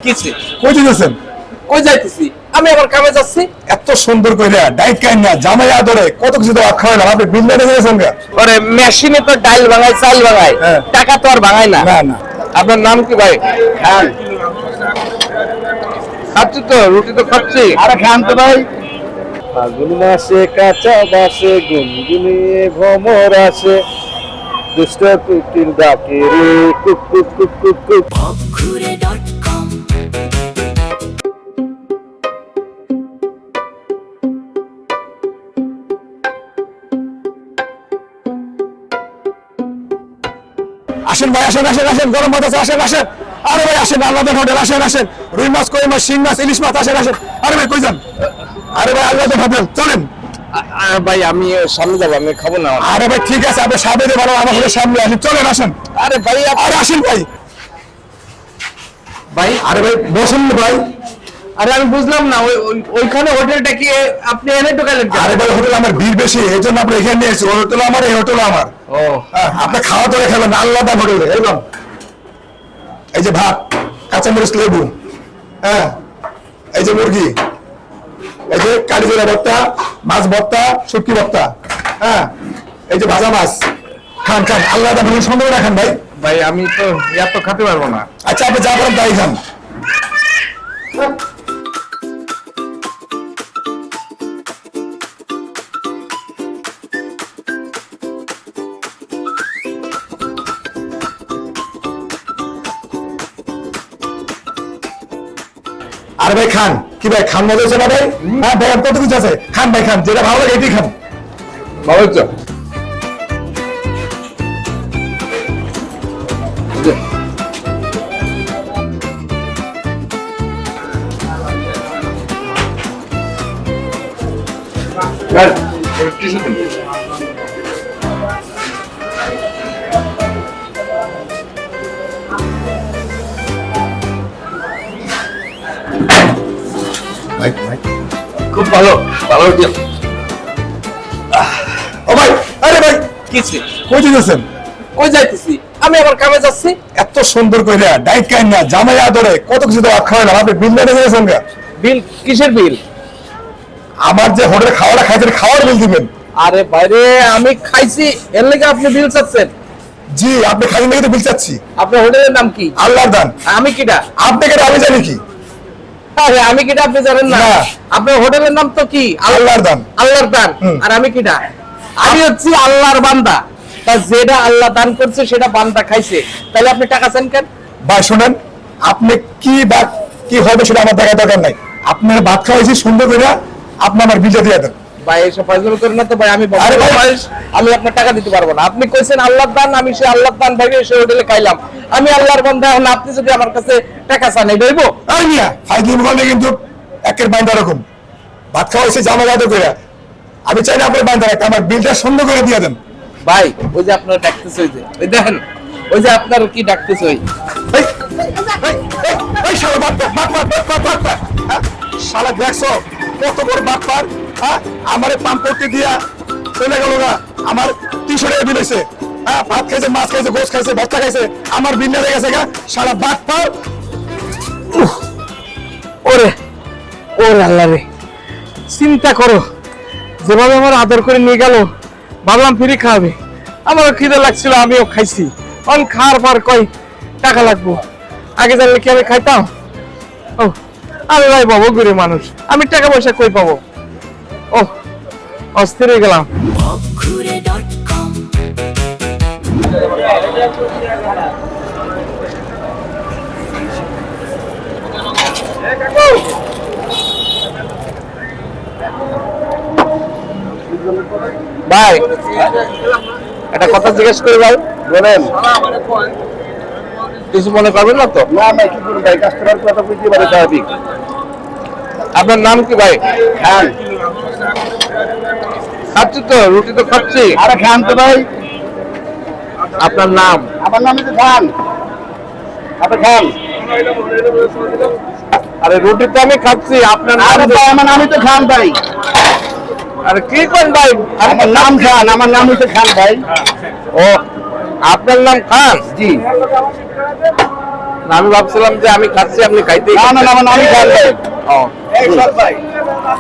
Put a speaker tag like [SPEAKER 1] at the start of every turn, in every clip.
[SPEAKER 1] কিছু
[SPEAKER 2] কই যাচ্ছেন?
[SPEAKER 1] কই যাইতেছি? আমি আবার কামে যাচ্ছি।
[SPEAKER 2] এত সুন্দর কইরা ডাইট কাইন না জামাই আদরে কত কিছু তো খাওয়াইলাম, আপনি বিল মেরে গেছেন গা?
[SPEAKER 1] ওরে মেশিনে তো ডাল ভাঙায়, চাল ভাঙায়,
[SPEAKER 2] হ্যাঁ।
[SPEAKER 1] টাকা তো আর ভাঙায় না।
[SPEAKER 2] না না,
[SPEAKER 1] আপনার নাম কি ভাই? খান। খাচ্ছি তো, রুটি তো খাচ্ছি।
[SPEAKER 2] আরে খান তো ভাই।
[SPEAKER 1] ফাগুন মাসে কাঁচা বাসে গুনগুনিয়ে ভ্রমর আসে, দুষ্ট কুকির ডাকে রে cook cook cook cook cook.
[SPEAKER 3] Popkure.com
[SPEAKER 2] আসেন ভাই, আসেন আসেন আসেন, গরম ভাত আছে, আসেন আসেন। আরে ভাই আসেন, আল্লাহদের হোটেল, আসেন আসেন। রুই মাছ, কই মাছ, শিং মাছ, ইলিশ মাছ, আসেন আসেন। আরে ভাই কই যান? আরে ভাই আল্লাহদের হোটেল, চলেন।
[SPEAKER 1] ভাই আমি সামনে যাবো, আমি খাবো না।
[SPEAKER 2] আরে ভাই ঠিক আছে, আপনি সামনে ভালো, আমার হোটেল সামনে আসেন, চলেন আসেন।
[SPEAKER 1] আরে ভাই
[SPEAKER 2] আরে আসেন ভাই।
[SPEAKER 1] ভাই
[SPEAKER 2] আরে ভাই বসুন ভাই।
[SPEAKER 1] আরে আমি বুঝলাম না, ওইখানে হোটেলটা কি আপনি এনে ঢোকালেন কেন?
[SPEAKER 2] আরে ভাই হোটেল আমার ভিড় বেশি, এই জন্য আপনি এখানে নিয়ে এসেছি। ওই হোটেল আমার, এই হোটেল আমার।
[SPEAKER 1] ও
[SPEAKER 2] আপনি খাওয়া দাওয়া খেলেন আল্লাহদের হোটেলে, এরকম। এই যে ভাত, কাঁচামরিচ, লেবু, হ্যাঁ, এই যে মুরগি, এই যে কালিজিরা ভর্তা, মাছ ভর্তা, শুটকি ভর্তা, হ্যাঁ, এই যে ভাজা মাছ। খান খান, আল্লাহদের হোটেল সুন্দর না খান ভাই।
[SPEAKER 1] ভাই আমি তো এত খেতে পারবো না।
[SPEAKER 2] আচ্ছা আপনি যা পারেন তাই খান। আরে ভাই খান, কি ভাই খান, মজা হচ্ছে না ভাই? হ্যাঁ ভাই, আর কত কিছু আছে, খান ভাই খান, যেটা ভালো লাগে এটাই খান।
[SPEAKER 1] ভালো হচ্ছে।
[SPEAKER 2] ভাই ভাই,
[SPEAKER 1] খুব ভালো, ভালো হচ্ছে।
[SPEAKER 2] ও ভাই, আরে ভাই
[SPEAKER 1] কিছু
[SPEAKER 2] কই যাচ্ছেন?
[SPEAKER 1] কই যাইতেছি? আমি আবার কামে যাচ্ছি।
[SPEAKER 2] এত সুন্দর কইরা ডাইট কাইন না জামাই আদরে কত কিছু তো খাওয়াইলাম, আপনি বিল মেরে গেছেন গা?
[SPEAKER 1] বিল কিসের বিল?
[SPEAKER 2] আমার যে হোটেলে খাওয়াটা খাইছেন, খাওয়ার বিল দিবেন।
[SPEAKER 1] আরে বাইরে আমি খাইছি, এর লেগে আপনি বিল চাচ্ছেন?
[SPEAKER 2] জি, আপনি খাইছেন দেখে তো বিল চাচ্ছি।
[SPEAKER 1] আপনার হোটেলের নাম কি?
[SPEAKER 2] আল্লাহর দান।
[SPEAKER 1] আমি কিটা?
[SPEAKER 2] আপনাকে আমি জানি কি?
[SPEAKER 1] আরে আমি কিটা আপনি জানেন না?
[SPEAKER 2] না।
[SPEAKER 1] আপনার হোটেলের নাম তো কি?
[SPEAKER 2] আল্লাহর দান।
[SPEAKER 1] আল্লাহর দান।
[SPEAKER 2] হুম।
[SPEAKER 1] আর আমি কিটা? আমি হচ্ছি আল্লাহর বান্দা। তা যেটা আল্লাহ দান করছে সেটা বান্দা খাইছে, তাহলে আপনি টাকা চান কেন?
[SPEAKER 2] ভাই শুনেন, আপনি কি বা কি হবে সেটা আমার দেখা দরকার নাই। আপনার ভাত খাওয়াইছি সুন্দর করে, আপনি আমার বিলটা দিয়ে দেন।
[SPEAKER 1] ভাই এসব ফাজলামি করেন না তো ভাই, আমি
[SPEAKER 2] আরে ভাই,
[SPEAKER 1] আমি আপনার টাকা দিতে পারবো না। আপনি কইছেন আল্লাহর দান, আমি সে আল্লাহর দান ভাই সে হোটেলে খাইলাম। আমি আল্লাহর বান্দা, এখন আপনি যদি আমার কাছে টাকা চান এই দইব?
[SPEAKER 2] আর মিয়া ফাইজলিম করলে কিন্তু একের বাইন্দা রকম। ভাত খাওয়াইছি জামাই আদর করে, আমি চাই না আপনার বাইন্দা রাখতে, আমার বিলটা সুন্দর করে দিয়ে দেন।
[SPEAKER 1] ভাই ওই যে আপনার ডাকতেছে, ওই যে ওই দেখেন, ওই যে আপনার কি ডাকতেছে ওই।
[SPEAKER 2] এই, এই, এই, এই শালা বাটপার, বাটপার, বাটপার, বাটপার, হ্যাঁ? শালা দেখছো কত বড় বাটপার, হ্যাঁ? আমারে পাম্প করতে দিয়া চলে গেল না, আমার 300 টাকা বিল হয়েছে, হ্যাঁ? ভাত খাইছে, মাছ খাইছে, গোস খাইছে, ভর্তা খাইছে, আমার বিল না গেছে গা, শালা বাটপার।
[SPEAKER 1] ওরে ওরে আল্লাহ রে, চিন্তা করো, যেভাবে আমার আদর করে নিয়ে গেল, ভাবলাম ফ্রি খাওয়াবে, আমারও খিদে লাগছিল, আমিও খাইছি। অন খাওয়ার পর কই টাকা লাগবো, আগে জানলে কি আমি খাইতাম? ও আমি ভাই বাবু গরিব মানুষ, আমি টাকা পয়সা কই পাবো? ও অস্থির হয়ে গেলাম।
[SPEAKER 3] Popkure.com
[SPEAKER 1] ভাই একটা কথা জিজ্ঞেস করি ভাই, বলেন। কিছু মনে করবেন না তো?
[SPEAKER 2] না ভাই, কি করবো ভাই, কাস্টমার কথা বুঝতে পারে স্বাভাবিক।
[SPEAKER 1] আপনার নাম কি ভাই?
[SPEAKER 2] খান।
[SPEAKER 1] খাচ্ছি তো, রুটি তো খাচ্ছি।
[SPEAKER 2] আরে খান তো ভাই।
[SPEAKER 1] আপনার নাম?
[SPEAKER 2] আমার নাম হচ্ছে খান। আপনি খান।
[SPEAKER 1] আরে রুটি তো আমি খাচ্ছি, আপনার নাম?
[SPEAKER 2] আরে ভাই আমার নামই তো খান ভাই।
[SPEAKER 1] আরে কি করেন ভাই?
[SPEAKER 2] আমার নাম খান, আমার নাম হচ্ছে খান ভাই।
[SPEAKER 1] ও আপনার নাম খান?
[SPEAKER 2] জি।
[SPEAKER 1] না, আমি ভাবছিলাম যে আমি খাচ্ছি আপনি খাইতে।
[SPEAKER 4] না না না মানে আমি খাই ভাই।
[SPEAKER 1] ও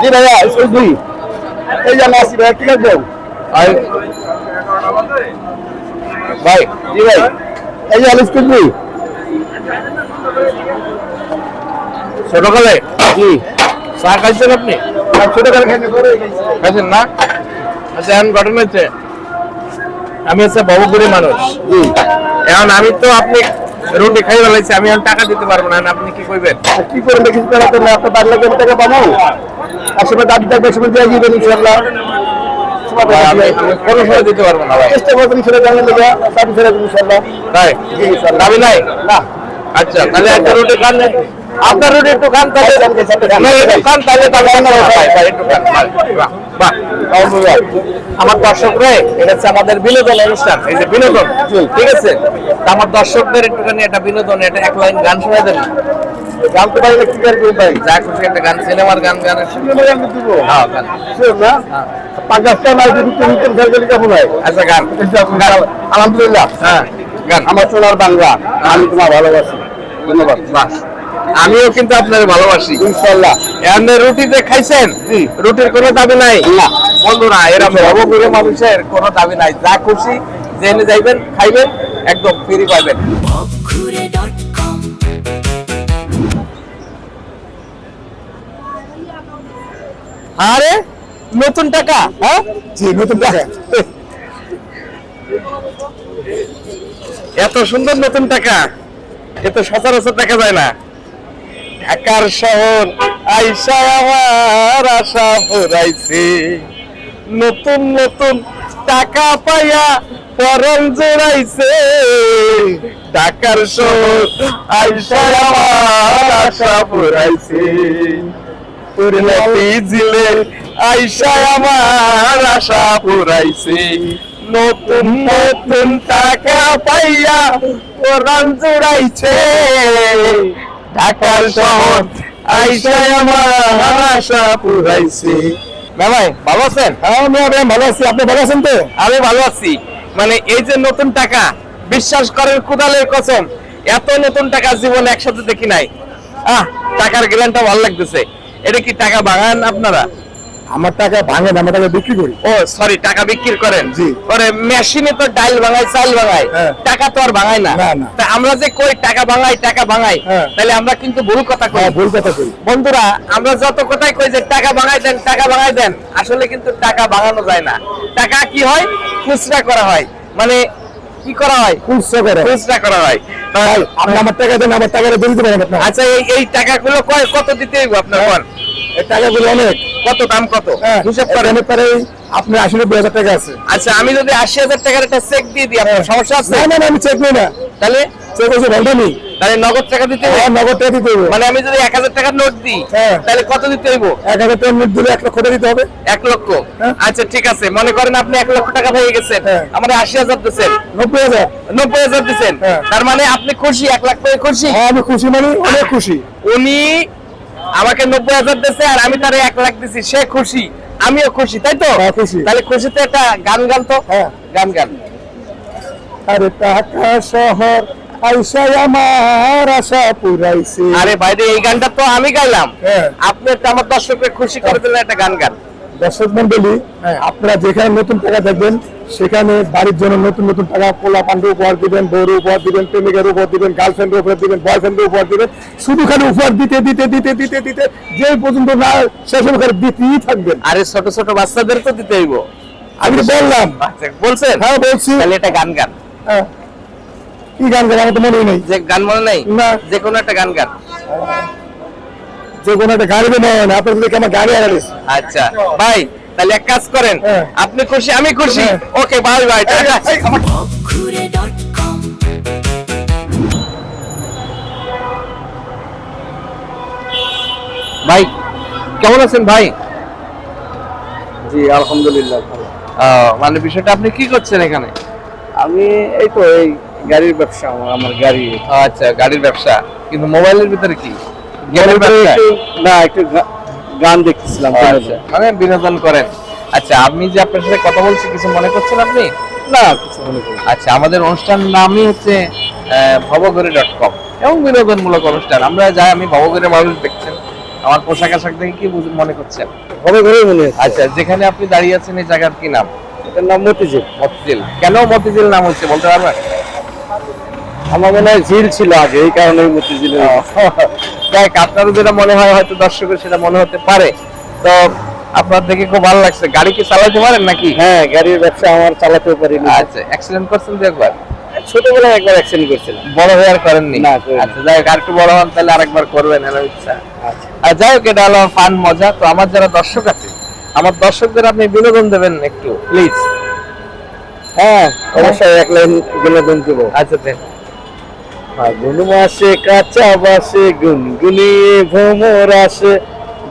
[SPEAKER 4] জি ভাইয়া স্কুল দুই এই যে আমি আসি ভাইয়া কি লাগবে
[SPEAKER 1] আর- ভাই
[SPEAKER 4] জি ভাই এই যে স্কুল দুই
[SPEAKER 1] ছোটকালে
[SPEAKER 4] জি
[SPEAKER 1] চা খাইছেন আপনি?
[SPEAKER 4] ছোট করে
[SPEAKER 1] খাইছেন না? আচ্ছা এখন ঘটনা হচ্ছে আমি হচ্ছে বাবুপুরি মানুষ।
[SPEAKER 4] জি
[SPEAKER 1] এখন আমি তো আপনি রুটি খাই ফেলাইছি, আমি এখন টাকা দিতে পারবো না, এখন আপনি কি করবেন?
[SPEAKER 4] কি করে দেখি তারা তো না আপনার 12 লাখ টাকা পাবো আসলে দাবি থাকবে সময় দিয়ে দিবেন ইনশাআল্লাহ
[SPEAKER 1] ভাই, আমি কোনো সময় দিতে পারবো না ভাই।
[SPEAKER 4] চেষ্টা করবেন সেটা জানেন দাদা দাবি ছেড়ে দিন ইনশাআল্লাহ
[SPEAKER 1] তাই
[SPEAKER 4] জি ইনশাআল্লাহ
[SPEAKER 1] দাবি নাই?
[SPEAKER 4] না
[SPEAKER 1] আচ্ছা তাহলে একটা রুটি খান না? আপনার রুটি একটু খান তাহলে
[SPEAKER 4] খান, খান।
[SPEAKER 1] না, একটু খান তাহলে একটু খান। বাহ, বাহ, বাহ। আমার দর্শকরা এটা হচ্ছে আমাদের বিনোদন অনুষ্ঠান, এই যে বিনোদন, ঠিক আছে? তা আমার দর্শকদের একটুখানি একটা বিনোদন, এটা এক লাইন গান শোনা দেন।
[SPEAKER 4] জানতে পারলে কি করবেন ভাই
[SPEAKER 1] যা খুশি একটা গান, সিনেমার গান গানের।
[SPEAKER 4] আমি দিব
[SPEAKER 1] হ্যাঁ গান।
[SPEAKER 4] শিওর না
[SPEAKER 1] হ্যাঁ।
[SPEAKER 4] পাকিস্তান আর যদি তুমি ফেরগলি কেমন হয়
[SPEAKER 1] আচ্ছা গান।
[SPEAKER 4] আলহামদুলিল্লাহ
[SPEAKER 1] হ্যাঁ গান।
[SPEAKER 4] আমার সোনার বাংলা আমি তোমার ভালোবাসি ধন্যবাদ
[SPEAKER 1] বাস। আমিও কিন্তু আপনার ভালোবাসি
[SPEAKER 4] ইনশাআল্লাহ
[SPEAKER 1] এমনি রুটিতে খাইছেন, রুটির কোনো দাবি নাই
[SPEAKER 4] না
[SPEAKER 1] বন্ধুরা, এরা ভবগুলো মানুষের কোনো দাবি নাই, যা খুশি জেনে যাইবেন খাইবেন একদম ফ্রি পাইবেন।
[SPEAKER 3] bobkhure.com
[SPEAKER 1] আরে নতুন টাকা, হ্যাঁ
[SPEAKER 2] জি নতুন টাকা
[SPEAKER 1] এত সুন্দর নতুন টাকা, এত সচরাচর দেখা যায় না। ঢাকার শহর আইসা আমার আশা ফুরাইছে, নতুন নতুন টাকা পাইয়া পরম জোড়াইছে। ঢাকার শহর আইসা আমার আশা ফুরাইছে, জিলে আইসা আমার আশা ফুরাইছে, নতুন নতুন টাকা পাইয়া পরম জোড়াইছে। ঢাকার শহর আইসা আমার আশা পুরাইছে। ভাই ভালো আছেন?
[SPEAKER 2] হ্যাঁ আমি ভালো আছি, আপনি ভালো আছেন তো?
[SPEAKER 1] আমি ভালো আছি। মানে এই যে নতুন টাকা, বিশ্বাস করেন কোদালের কসম, এত নতুন টাকা জীবনে একসাথে দেখি নাই। টাকার গ্রানটা ভালো লাগতেছে। এটা কি টাকা বাগান আপনারা?
[SPEAKER 2] আমার টাকা ভাঙে না, আমার টাকা বিক্রি করি।
[SPEAKER 1] ও সরি, টাকা বিক্রি করেন?
[SPEAKER 2] জি।
[SPEAKER 1] ওরে মেশিনে তো ডাল ভাঙায়, চাল ভাঙায়,
[SPEAKER 2] হ্যাঁ।
[SPEAKER 1] টাকা তো আর ভাঙায় না।
[SPEAKER 2] না, না।
[SPEAKER 1] তা আমরা যে কই টাকা ভাঙাই টাকা ভাঙাই,
[SPEAKER 2] হ্যাঁ।
[SPEAKER 1] তাহলে আমরা কিন্তু ভুল কথা কই।
[SPEAKER 2] হ্যাঁ ভুল কথা কই।
[SPEAKER 1] বন্ধুরা, আমরা যত কথাই কই যে টাকা ভাঙাই দেন টাকা ভাঙাই দেন, আসলে কিন্তু টাকা ভাঙানো যায় না। টাকা কি হয়? খুচরা করা হয়। মানে কি করা হয়?
[SPEAKER 2] খুচরা করে।
[SPEAKER 1] খুচরা করা হয়।
[SPEAKER 2] ভাই আপনি আমার টাকা দেন, আমার টাকাটা দিয়ে দিতে পারেন আপনার।
[SPEAKER 1] আচ্ছা এই টাকাগুলো কত দিতে হইব আপনার? কোন
[SPEAKER 2] এই টাকাগুলো অনেক।
[SPEAKER 1] কত দাম কত
[SPEAKER 2] হ্যাঁ
[SPEAKER 1] হিসাব করেন।
[SPEAKER 2] এখানে প্রায় আপনার 80-90 হাজার টাকা আছে।
[SPEAKER 1] আচ্ছা আমি যদি 80,000 টাকার একটা চেক দিয়ে দিই, আপনার সমস্যা আছে?
[SPEAKER 2] না না না, আমি চেক নিই না,
[SPEAKER 1] তাহলে
[SPEAKER 2] চেক হচ্ছে ঘন্টা নেই।
[SPEAKER 1] তাহলে নগদ টাকা দিতে হবে?
[SPEAKER 2] হ্যাঁ নগদ টাকা দিতে হবে।
[SPEAKER 1] মানে আমি যদি 1000 টাকার নোট দিই,
[SPEAKER 2] হ্যাঁ।
[SPEAKER 1] তাহলে কত দিতে হইব?
[SPEAKER 2] 1000 টাকা নোট দিলে 1 লক্ষ টাকা দিতে হবে।
[SPEAKER 1] 1 লক্ষ।
[SPEAKER 2] হ্যাঁ।
[SPEAKER 1] আচ্ছা ঠিক আছে, মনে করেন আপনি 1 লক্ষ টাকা পেয়ে গেছেন,
[SPEAKER 2] হ্যাঁ।
[SPEAKER 1] আমরা 80,000 দিচ্ছেন,
[SPEAKER 2] 90,000।
[SPEAKER 1] 90,000 দিচ্ছেন,
[SPEAKER 2] হ্যাঁ।
[SPEAKER 1] তার মানে আপনি খুশি? 1 লাখ পেয়ে খুশি?
[SPEAKER 2] হ্যাঁ আমি খুশি, মানে অনেক খুশি।
[SPEAKER 1] উনি আমাকে 90,000 দিচ্ছে আর আমি তারে 1 লাখ দিছি, সে খুশি, আমিও খুশি, তাই তো?
[SPEAKER 2] হ্যাঁ, খুশি।
[SPEAKER 1] তাহলে খুশিতে একটা গান গান তো।
[SPEAKER 2] হ্যাঁ।
[SPEAKER 1] গান।
[SPEAKER 2] আরে টাকা শহর আইসা আমার আশা পুরাইছে।
[SPEAKER 1] আরে ভাইরে, এই গানটা তো আমি গাইলাম,
[SPEAKER 2] হ্যাঁ।
[SPEAKER 1] আপনি একটা আমার দর্শককে খুশি করে দিলেন একটা গান গান।
[SPEAKER 2] দর্শক মন্ডলী,
[SPEAKER 1] হ্যাঁ।
[SPEAKER 2] আপনারা যেখানে নতুন টাকা দেখবেন সেখানে বাড়ির জন্য নতুন নতুন টাকা পোলা পান্ডু উপহার দিবেন, বউর উপহার দিবেন, প্রেমিকের উপহার দিবেন, গার্লফ্রেন্ডের উপহার দিবেন, বয়ফ্রেন্ডের উপহার দিবেন। শুধু খালি উপহার দিতে দিতে দিতে দিতে দিতে যে পর্যন্ত না শেষ হবে খালি দিতেই থাকবেন।
[SPEAKER 1] আরে ছোট ছোট বাচ্চাদের তো দিতে হইব।
[SPEAKER 2] আমি তো বললাম।
[SPEAKER 1] আচ্ছা, বলছেন?
[SPEAKER 2] হ্যাঁ বলছি।
[SPEAKER 1] তাহলে এটা গান গান।
[SPEAKER 2] হ্যাঁ। কি গান গান আমার তো মনেই নেই।
[SPEAKER 1] যে গান মনে নাই?
[SPEAKER 2] না।
[SPEAKER 1] যে কোনো একটা গান গান।
[SPEAKER 2] যে কোনো একটা গাড়ি মনে হয় না, আপনার দিকে আমার গাড়ি হারাইছে।
[SPEAKER 1] আচ্ছা ভাই, তাহলে এক কাজ করেন,
[SPEAKER 2] হ্যাঁ।
[SPEAKER 1] আপনি খুশি আমি খুশি।
[SPEAKER 2] হ্যাঁ।
[SPEAKER 1] Okay bye bye, tata.
[SPEAKER 3] bobkhure.com
[SPEAKER 1] ভাই কেমন আছেন ভাই?
[SPEAKER 4] জি আলহামদুলিল্লাহ ভালো
[SPEAKER 1] মানে বিষয়টা আপনি কি করছেন এখানে?
[SPEAKER 4] আমি এই তো এই গাড়ির ব্যবসা আমার গাড়ি
[SPEAKER 1] আচ্ছা গাড়ির ব্যবসা, কিন্তু মোবাইলের ভিতরে কি গেমের ব্যবসা?
[SPEAKER 4] না একটু গান দেখতেছিলাম
[SPEAKER 1] আচ্ছা, মানে বিনোদন করেন। আচ্ছা আমি যে আপনার সাথে কথা বলছি, কিছু মনে করছেন আপনি? না কিছু মনে করি না।
[SPEAKER 5] আচ্ছা, আমাদের অনুষ্ঠান নামই হচ্ছে ভবঘুরে.com এবং বিনোদনমূলক অনুষ্ঠান। আমরা যাই, আমি ভবঘুরে মানুষ দেখছেন, আমার পোশাক আশাক দেখে কি মনে করছেন?
[SPEAKER 1] হবে ঘরে মনে হচ্ছে।
[SPEAKER 5] আচ্ছা, যেখানে আপনি দাঁড়িয়ে আছেন এই জায়গার কি নাম?
[SPEAKER 1] এটার নাম মতিঝিল।
[SPEAKER 5] মতিঝিল। কেন মতিঝিল নাম হচ্ছে বলতে পারবেন?
[SPEAKER 1] আমার মনে হয় ঝিল ছিল আগে, এই কারণে মতিঝিল।
[SPEAKER 5] যাই হোক, আপনারও যেটা মনে হয় হয়তো দর্শকের সেটা মনে হতে পারে। তো আপনার দেখে খুব ভালো লাগছে। গাড়ি কি চালাতে পারেন নাকি?
[SPEAKER 1] হ্যাঁ, গাড়ির ব্যবসা আমার চালাতেও পারি না।
[SPEAKER 5] আচ্ছা, অ্যাক্সিডেন্ট করছেন তো একবার?
[SPEAKER 1] ছোটবেলায় একবার অ্যাক্সিডেন্ট করছিলাম।
[SPEAKER 5] বড় হয়ে আর করেননি?
[SPEAKER 1] না, করিনি।
[SPEAKER 5] আচ্ছা, যাই হোক, আর একটু বড় হন তাহলে আরেকবার করবেন, এর ইচ্ছা।
[SPEAKER 1] আচ্ছা।
[SPEAKER 5] আর যাই হোক, এটা হলো ফান, মজা। তো আমার যারা দর্শক আছে, আমার দর্শকদের আপনি বিনোদন দেবেন একটু প্লিজ।
[SPEAKER 1] হ্যাঁ, অবশ্যই এক লাইন বিনোদন দেবো।
[SPEAKER 5] আচ্ছা দেন।
[SPEAKER 1] ফাগুন মাসে কাঁচা বাসে গুনগুনিয়ে ভ্রমর আসে,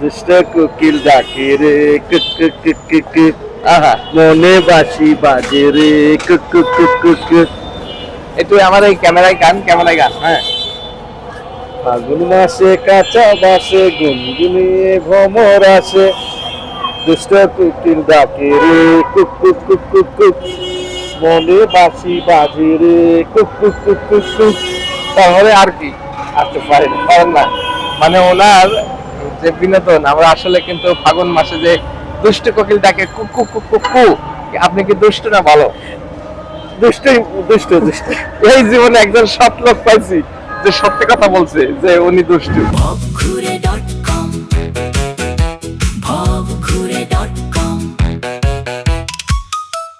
[SPEAKER 1] দুষ্ট কোকিল ডাকে রে cook cook cook cook cook,
[SPEAKER 5] আহা,
[SPEAKER 1] মনে বাঁশি বাজে রে cook cook cook cook cook.
[SPEAKER 5] একটু আমার এই ক্যামেরায় গান, হ্যাঁ।
[SPEAKER 1] ফাগুন মাসে কাঁচা বাসে গুনগুনিয়ে ভ্রমর আসে, দুষ্ট কোকিল ডাকে রে cook cook cook cook cook, মনে বাঁশি বাজে রে cook cook cook cook cook.
[SPEAKER 5] তাহলে আর কি?
[SPEAKER 1] আসতে পারেন।
[SPEAKER 5] পারেন না? মানে ওনার যে বিনোদন, আমরা আসলে কিন্তু ফাগুন মাসে যে দুষ্ট কোকিল ডাকে কু কু কু কু কু, আপনি কি দুষ্ট না ভালো?
[SPEAKER 1] দুষ্টই, দুষ্ট দুষ্ট।
[SPEAKER 5] এই জীবনে একজন সৎ লোক পাইছি যে সত্যি কথা বলছে যে উনি দুষ্টু।